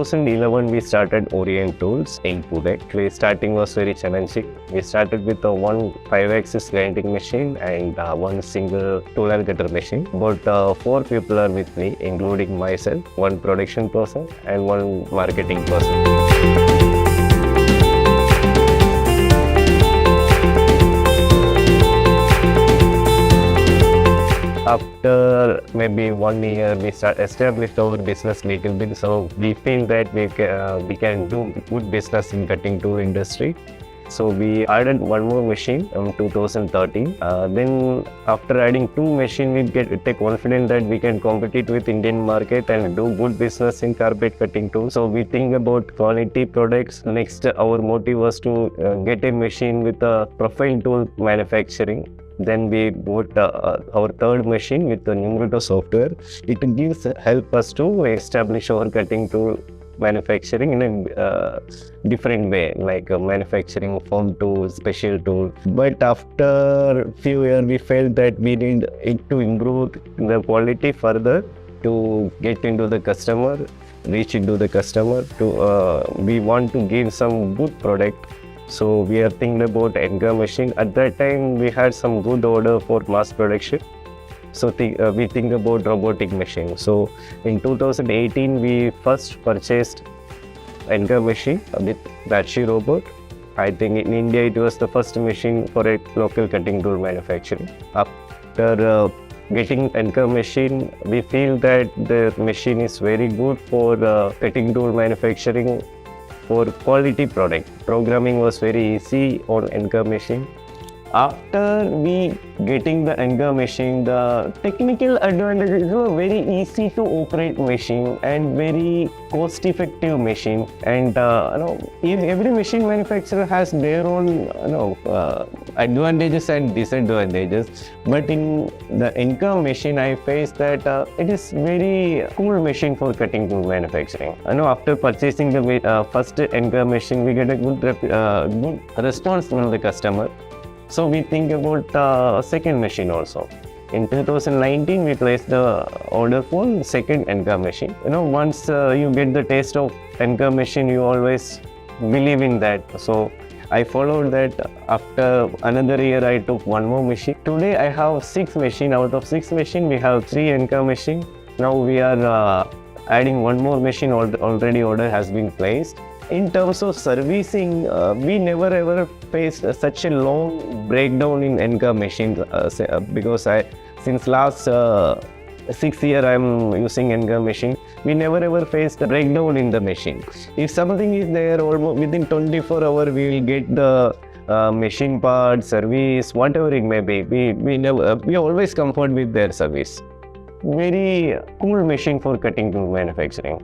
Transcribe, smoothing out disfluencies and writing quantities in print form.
2011, we started Orient Tools in Pune. Actually, starting was very challenging. We started with a one 5-axis grinding machine and one single tool and cutter machine. About 4 people are with me, including myself, one production person and one marketing person. After maybe 1 year, we established our business little bit. So we feel that we can do good business in cutting tool industry. So we added one more machine in 2013. Then after adding 2 machines, we get confident that we can compete with Indian market and do good business in carpet cutting tools. So we think about quality products. Next, our motive was to get a machine with a profile tool manufacturing. Then we bought our third machine with the Numerato software. It gives help us to establish our cutting tool manufacturing in a different way, like manufacturing foam tool, special tool. But after few years, we felt that we need it to improve the quality further to get into the customer, reach into the customer. We want to give some good product. So we are thinking about Edgar machine. At that time, we had some good order for mass production. So we think about robotic machine. So in 2018, we first purchased Edgar machine with Batchy robot. I think in India, it was the first machine for a local cutting tool manufacturing. After getting Edgar machine, we feel that the machine is very good for cutting tool manufacturing. For quality product, programming was very easy on Edgar machine. After we getting the Edgar machine, the technical advantages were very easy to operate machine and very cost-effective machine. And every machine manufacturer has their own advantages and disadvantages. But in the Edgar machine, I faced that it is very cool machine for cutting tool manufacturing. After purchasing the first Edgar machine, we get a good response from the customer. So we think about second machine also. In 2019, we placed the order for second Edgar machine. Once you get the taste of Edgar machine, you always believe in that. So I followed that. After another year, I took one more machine. Today, I have 6 machines. Out of 6 machines, we have 3 Edgar machines. Now we are adding one more machine. Already order has been placed. In terms of servicing, we never ever faced such a long breakdown in Edgar machine because since last 6 years I am using Edgar machine. We never ever faced a breakdown in the machine. If something is there, almost within 24 hours we will get the machine part, service, whatever it may be. We always comfort with their service. Very cool machine for cutting tool manufacturing.